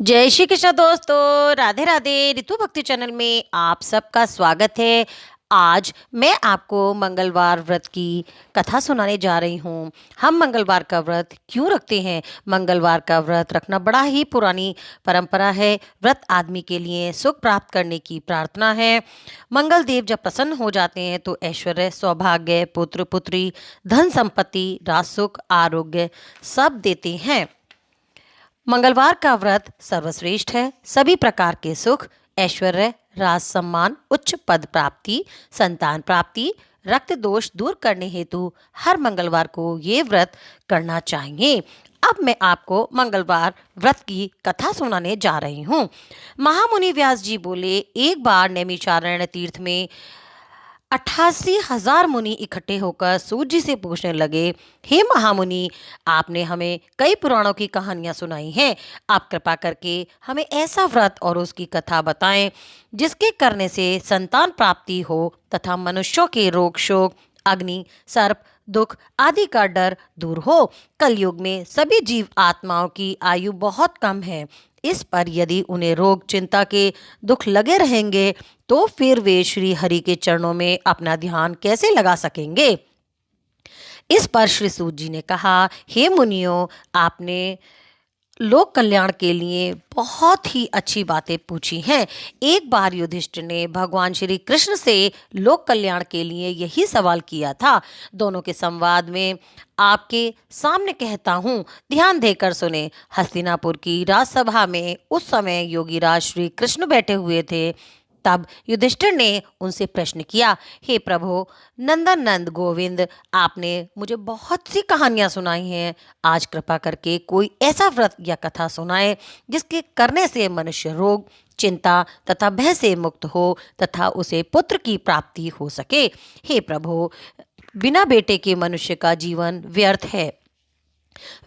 जय श्री कृष्ण दोस्तों, राधे राधे। ऋतु भक्ति चैनल में आप सबका स्वागत है। आज मैं आपको मंगलवार व्रत की कथा सुनाने जा रही हूँ। हम मंगलवार का व्रत क्यों रखते हैं? मंगलवार का व्रत रखना बड़ा ही पुरानी परंपरा है। व्रत आदमी के लिए सुख प्राप्त करने की प्रार्थना है। मंगल देव जब प्रसन्न हो जाते हैं तो ऐश्वर्य, सौभाग्य, पुत्र पुत्री, धन संपत्ति, राज सुख, आरोग्य सब देते हैं। मंगलवार का व्रत सर्वश्रेष्ठ है। सभी प्रकार के सुख, ऐश्वर्य, राज सम्मान, उच्च पद प्राप्ति, संतान प्राप्ति, रक्त दोष दूर करने हेतु हर मंगलवार को ये व्रत करना चाहिए। अब मैं आपको मंगलवार व्रत की कथा सुनाने जा रही हूँ। महामुनि व्यास जी बोले, एक बार नैमिषारण्य तीर्थ में 88,000 मुनि इकट्ठे होकर सूत जी से पूछने लगे, हे महामुनि, आपने हमें कई पुराणों की कहानियां सुनाई हैं। आप कृपा करके हमें ऐसा व्रत और उसकी कथा बताएं जिसके करने से संतान प्राप्ति हो तथा मनुष्यों के रोग शोक, अग्नि, सर्प, दुख आदि का डर दूर हो। कलयुग में सभी जीव आत्माओं की आयु बहुत कम है। इस पर यदि उन्हें रोग, चिंता के दुख लगे रहेंगे तो फिर वे श्री हरि के चरणों में अपना ध्यान कैसे लगा सकेंगे? इस पर श्री सूत जी ने कहा, हे मुनियों, आपने लोक कल्याण के लिए बहुत ही अच्छी बातें पूछी हैं। एक बार युधिष्ठिर ने भगवान श्री कृष्ण से लोक कल्याण के लिए यही सवाल किया था। दोनों के संवाद में आपके सामने कहता हूँ, ध्यान देकर सुने। हस्तिनापुर की राजसभा में उस समय योगीराज श्री कृष्ण बैठे हुए थे। तब युधिष्ठिर ने उनसे प्रश्न किया, हे प्रभु नंदन नंद गोविंद, आपने मुझे बहुत सी कहानियां सुनाई हैं। आज कृपा करके कोई ऐसा व्रत या कथा सुनाए जिसके करने से मनुष्य रोग, चिंता तथा भय से मुक्त हो तथा उसे पुत्र की प्राप्ति हो सके। हे प्रभु, बिना बेटे के मनुष्य का जीवन व्यर्थ है,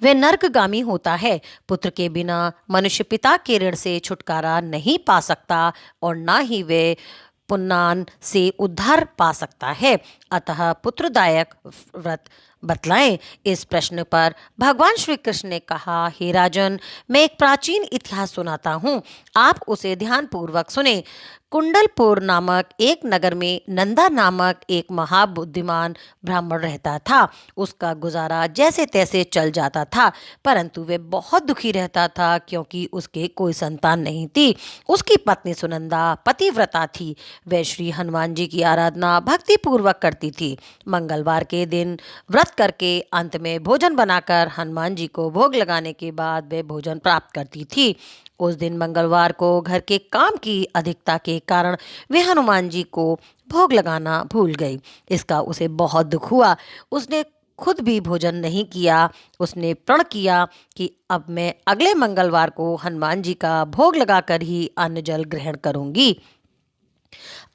वह नरकगामी होता है। पुत्र के बिना मनुष्य पिता के ऋण से छुटकारा नहीं पा सकता और ना ही वे पुण्यान से उद्धार पा सकता है। अतः पुत्रदायक व्रत बतलाएं। इस प्रश्न पर भगवान श्री कृष्ण ने कहा, हे राजन, मैं एक प्राचीन इतिहास सुनाता हूँ, आप उसे ध्यानपूर्वक सुने। कुंडलपुर नामक एक नगर में नंदा नामक एक महाबुद्धिमान ब्राह्मण रहता था। उसका गुजारा जैसे तैसे चल जाता था, परंतु वह बहुत दुखी रहता था क्योंकि उसके कोई संतान नहीं थी। उसकी पत्नी सुनंदा पतिव्रता थी। वह श्री हनुमान जी की आराधना भक्ति पूर्वक करती थी। मंगलवार के दिन व्रत करके अंत में भोजन बनाकर हनुमान जी को भोग लगाने के बाद वह भोजन प्राप्त करती थी। उस दिन मंगलवार को घर के काम की अधिकता के कारण वे हनुमान जी को भोग लगाना भूल गई। इसका उसे बहुत दुख हुआ। उसने खुद भी भोजन नहीं किया। उसने प्रण किया कि अब मैं अगले मंगलवार को हनुमान जी का भोग लगाकर ही अन्न जल ग्रहण करूंगी।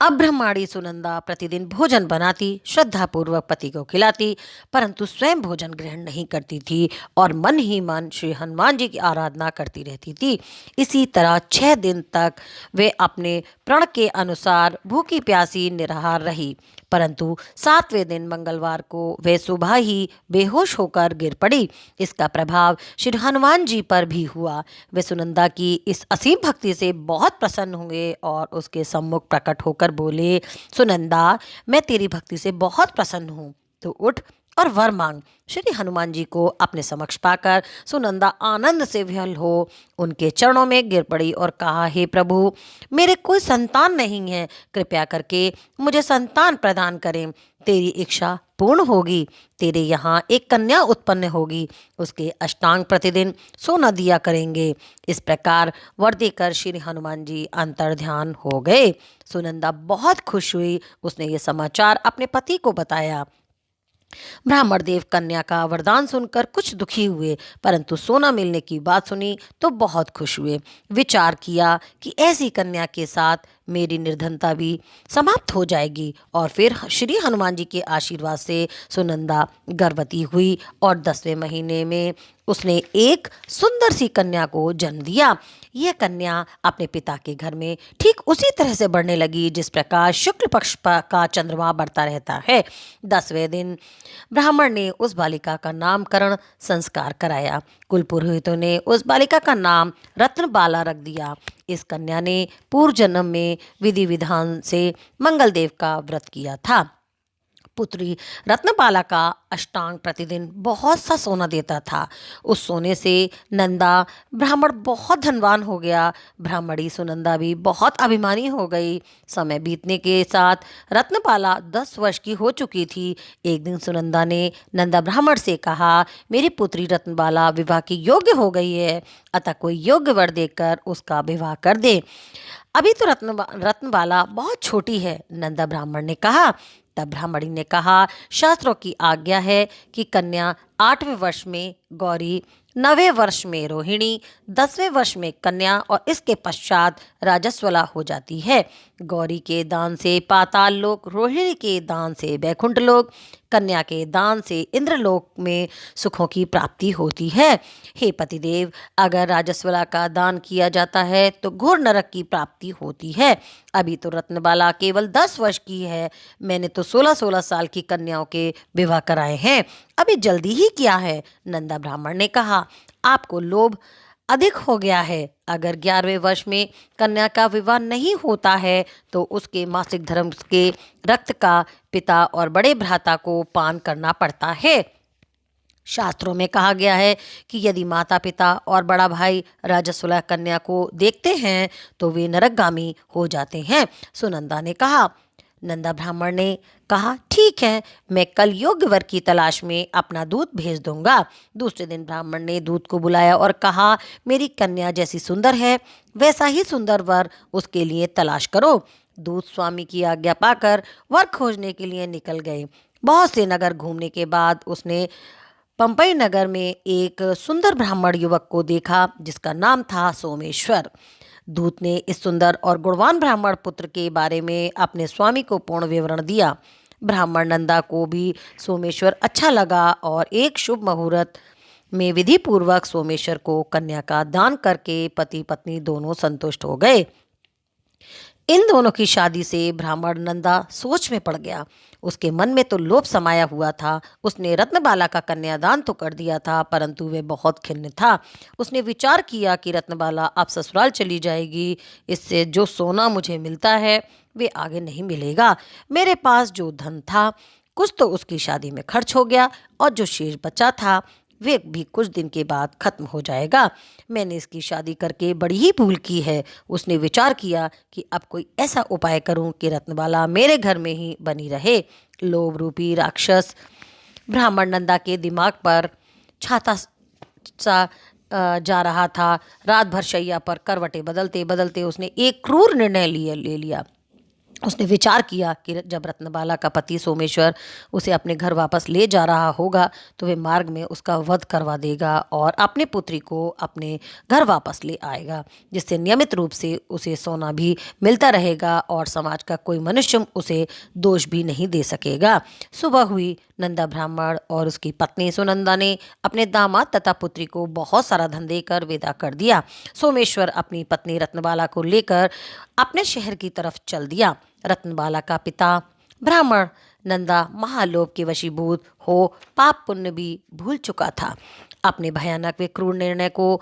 अब ब्रह्माणी सुनंदा प्रतिदिन भोजन बनाती, श्रद्धापूर्वक पति को खिलाती, परंतु स्वयं भोजन ग्रहण नहीं करती थी और मन ही मन श्री हनुमान जी की आराधना करती रहती थी। इसी तरह 6 दिन तक वे अपने प्रण के अनुसार भूखी प्यासी निराहार रही, परंतु 7वें दिन मंगलवार को वे सुबह ही बेहोश होकर गिर पड़ी। इसका प्रभाव श्री हनुमान जी पर भी हुआ। वे सुनंदा की इस असीम भक्ति से बहुत प्रसन्न हुए और उसके सम्मुख प्रकट होकर बोले, सुनंदा, मैं तेरी भक्ति से बहुत प्रसन्न हूँ, तो उठ और वर मांग। श्री हनुमान जी को अपने समक्ष पाकर सुनंदा आनंद से विह्वल हो उनके चरणों में गिर पड़ी और कहा, हे प्रभु, मेरे कोई संतान नहीं है, कृपया करके मुझे संतान प्रदान करें। तेरी इच्छा पूर्ण होगी, तेरे यहाँ एक कन्या उत्पन्न होगी, उसके अष्टांग प्रतिदिन सोना दिया करेंगे। इस प्रकार वर देकर श्री हनुमान जी अंतर्ध्यान हो गए। सुनंदा बहुत खुश हुई। उसने ये समाचार अपने पति को बताया। ब्राह्मण देव कन्या का वरदान सुनकर कुछ दुखी हुए, परंतु सोना मिलने की बात सुनी तो बहुत खुश हुए। विचार किया कि ऐसी कन्या के साथ मेरी निर्धनता भी समाप्त हो जाएगी और फिर श्री हनुमान जी के आशीर्वाद से सुनंदा गर्भवती हुई और 10वें महीने में उसने एक सुंदर सी कन्या को जन्म दिया। यह कन्या अपने पिता के घर में ठीक उसी तरह से बढ़ने लगी जिस प्रकार शुक्ल पक्ष का चंद्रमा बढ़ता रहता है। 10वें दिन ब्राह्मण ने उस बालिका का नामकरण संस्कार कराया। कुल पुरोहितों ने उस बालिका का नाम रत्नबाला रख दिया। इस कन्या ने पूर्व जन्म में विधि विधान से मंगलदेव का व्रत किया था। पुत्री रत्नबाला का अष्टांग प्रतिदिन बहुत सा सोना देता था। उस सोने से नंदा ब्राह्मण बहुत धनवान हो गया। ब्राह्मणी सुनंदा भी बहुत अभिमानी हो गई। समय बीतने के साथ रत्नबाला 10 वर्ष की हो चुकी थी। एक दिन सुनंदा ने नंदा ब्राह्मण से कहा, मेरी पुत्री रत्नबाला विवाह की योग्य हो गई है, अतः कोई योग्य वर देकर उसका विवाह कर दे। अभी तो रत्नबाला बहुत छोटी है, नंदा ब्राह्मण ने कहा। तब ब्राह्मणी ने कहा, शास्त्रों की आज्ञा है कि कन्या 8वें वर्ष में गौरी, 9वें वर्ष में रोहिणी, 10वें वर्ष में कन्या और इसके पश्चात राजस्वला हो जाती है। गौरी के दान से पाताल लोक, रोहिणी के दान से बैकुंठ लोक, कन्या के दान से इंद्रलोक में सुखों की प्राप्ति होती है। हे पतिदेव, अगर राजस्वला का दान किया जाता है तो घोर नरक की प्राप्ति होती है। अभी तो रत्नबाला केवल 10 वर्ष की है। मैंने तो 16-16 साल की कन्याओं के विवाह कराए हैं, अभी जल्दी ही किया है। नंदा ब्राह्मण ने कहा, आपको लोभ अधिक हो गया है। अगर 11वें वर्ष में कन्या का विवाह नहीं होता है तो उसके मासिक धर्म के रक्त का पिता और बड़े भ्राता को पान करना पड़ता है। शास्त्रों में कहा गया है कि यदि माता पिता और बड़ा भाई राजस्वला कन्या को देखते हैं तो वे नरकगामी हो जाते हैं। सुनंदा ने कहा। नंदा ब्राह्मण ने कहा, ठीक है, मैं कल योग्य वर की तलाश में अपना दूत भेज दूंगा। दूसरे दिन ब्राह्मण ने दूत को बुलाया और कहा, मेरी कन्या जैसी सुंदर है वैसा ही सुंदर वर उसके लिए तलाश करो। दूत स्वामी की आज्ञा पाकर वर खोजने के लिए निकल गए। बहुत से नगर घूमने के बाद उसने पंपई नगर में एक सुंदर ब्राह्मण युवक को देखा जिसका नाम था सोमेश्वर। दूत ने इस सुंदर और गुणवान ब्राह्मण पुत्र के बारे में अपने स्वामी को पूर्ण विवरण दिया। ब्राह्मण नंदा को भी सोमेश्वर अच्छा लगा और एक शुभ मुहूर्त में विधि पूर्वक सोमेश्वर को कन्या का दान करके पति पत्नी दोनों संतुष्ट हो गए। इन दोनों की शादी से ब्राह्मण नंदा सोच में पड़ गया। उसके मन में तो लोभ समाया हुआ था। उसने रत्नबाला का कन्यादान तो कर दिया था, परंतु वह बहुत खिन्न था। उसने विचार किया कि रत्नबाला अब ससुराल चली जाएगी, इससे जो सोना मुझे मिलता है वे आगे नहीं मिलेगा। मेरे पास जो धन था कुछ तो उसकी शादी में खर्च हो गया और जो शेष बचा था वे भी कुछ दिन के बाद खत्म हो जाएगा। मैंने इसकी शादी करके बड़ी ही भूल की है। उसने विचार किया कि अब कोई ऐसा उपाय करूं कि रत्नबाला मेरे घर में ही बनी रहे। लोभ रूपी राक्षस ब्राह्मण नंदा के दिमाग पर छाता सा जा रहा था। रात भर शैया पर करवटें बदलते बदलते उसने एक क्रूर निर्णय ले लिया। उसने विचार किया कि जब रत्नबाला का पति सोमेश्वर उसे अपने घर वापस ले जा रहा होगा तो वे मार्ग में उसका वध करवा देगा और अपनी पुत्री को अपने घर वापस ले आएगा, जिससे नियमित रूप से उसे सोना भी मिलता रहेगा और समाज का कोई मनुष्य उसे दोष भी नहीं दे सकेगा। सुबह हुई। नंदा ब्राह्मण और उसकी पत्नी सुनंदा ने अपने दामाद तथा पुत्री को बहुत सारा धन देकर विदा कर दिया। सोमेश्वर अपनी पत्नी रत्नबाला को लेकर अपने शहर की तरफ चल दिया। रत्नबाला का पिता ब्राह्मण नंदा महालोभ के वशीभूत हो पाप पुण्य भी भूल चुका था। अपने भयानक व क्रूर निर्णय को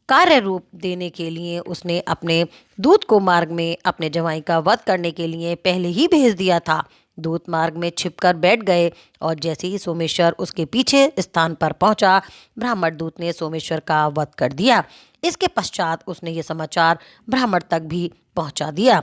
कार्य रूप देने के लिए उसने अपने दूत को मार्ग में अपने जवाई का वध करने के लिए पहले ही भेज दिया था। दूत मार्ग में छिपकर बैठ गए और जैसे ही सोमेश्वर उसके पीछे स्थान पर पहुंचा, ब्राह्मण दूत ने सोमेश्वर का वध कर दिया। इसके पश्चात उसने ये समाचार ब्राह्मण तक भी पहुंचा दिया।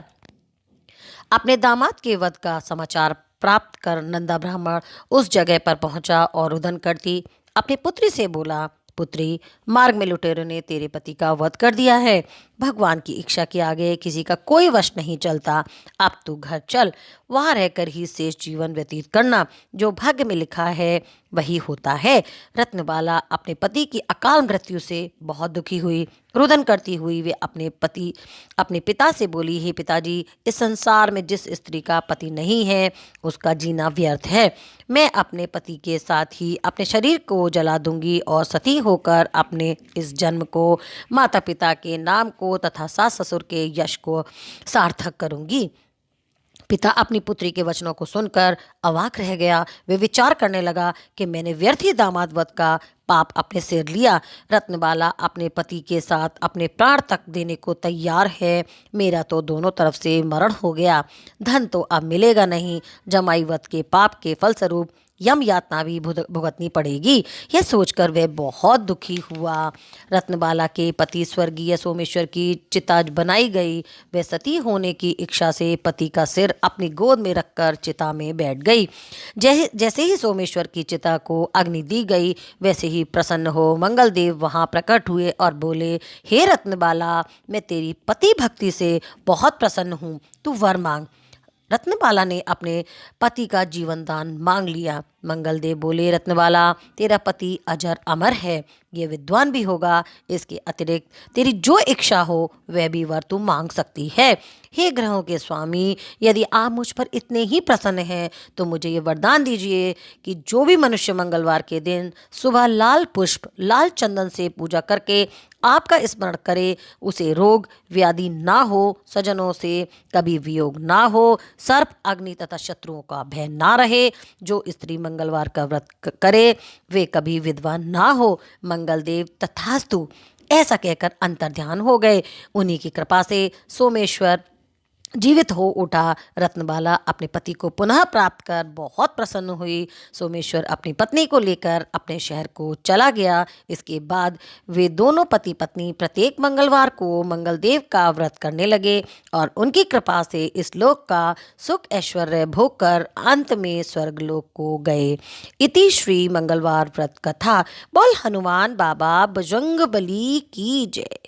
अपने दामाद के वध का समाचार प्राप्त कर नंदा ब्राह्मण उस जगह पर पहुंचा और रुदन करती अपनी पुत्री से बोला, पुत्री, मार्ग में लुटेरों ने तेरे पति का वध कर दिया है। भगवान की इच्छा के आगे किसी का कोई वश नहीं चलता। अब तू घर चल, वहां रहकर ही शेष जीवन व्यतीत करना। जो भाग्य में लिखा है वही होता है। रत्नबाला अपने पति की अकाल मृत्यु से बहुत दुखी हुई। रुदन करती हुई वे अपने पिता से बोली, हे पिताजी, इस संसार में जिस स्त्री का पति नहीं है उसका जीना व्यर्थ है। मैं अपने पति के साथ ही अपने शरीर को जला दूंगी और सती होकर अपने इस जन्म को, माता पिता के नाम को तथा सास ससुर के यश को सार्थक करूंगी। पिता अपनी पुत्री के वचनों को सुनकर अवाक रह गया। वे विचार करने लगा कि मैंने व्यर्थ ही दामाद वध का पाप अपने सिर लिया। रत्नबाला अपने पति के साथ अपने प्राण तक देने को तैयार है। मेरा तो दोनों तरफ से मरण हो गया, धन तो अब मिलेगा नहीं। जमाई वध के पाप के फलस्वरूप यम यातना भी भुगतनी पड़ेगी। यह सोचकर वह बहुत दुखी हुआ। रत्नबाला के पति स्वर्गीय सोमेश्वर की चिता बनाई गई। वह सती होने की इच्छा से पति का सिर अपनी गोद में रखकर चिता में बैठ गई। जैसे ही सोमेश्वर की चिता को अग्नि दी गई, वैसे ही प्रसन्न हो मंगलदेव वहां प्रकट हुए और बोले, हे रत्नबाला, मैं तेरी पति भक्ति से बहुत प्रसन्न हूँ, तू वर मांग। रत्नबाला ने अपने पति का जीवन दान मांग लिया। मंगलदेव बोले, रत्नबाला, तेरा पति अजर अमर है, ये विद्वान भी होगा। इसके अतिरिक्त तेरी जो इच्छा हो वह भी वर तू मांग सकती है। हे ग्रहों के स्वामी, यदि आप मुझ पर इतने ही प्रसन्न हैं तो मुझे ये वरदान दीजिए कि जो भी मनुष्य मंगलवार के दिन सुबह लाल पुष्प लाल चंदन से पूजा करके आपका स्मरण करे, उसे रोग व्याधि ना हो, सजनों से कभी वियोग ना हो, सर्प अग्नि तथा शत्रुओं का भय ना रहे। जो स्त्री मंगलवार का व्रत करे वे कभी विधवा ना हो। मंगलदेव तथास्तु ऐसा कहकर अंतर्ध्यान हो गए। उन्हीं की कृपा से सोमेश्वर जीवित हो उठा। रत्नबाला अपने पति को पुनः प्राप्त कर बहुत प्रसन्न हुई। सोमेश्वर अपनी पत्नी को लेकर अपने शहर को चला गया। इसके बाद वे दोनों पति पत्नी प्रत्येक मंगलवार को मंगलदेव का व्रत करने लगे और उनकी कृपा से इस लोक का सुख ऐश्वर्य भोग कर अंत में स्वर्गलोक को गए। इति श्री मंगलवार व्रत कथा। बोल हनुमान बाबा बजरंग बली की जय।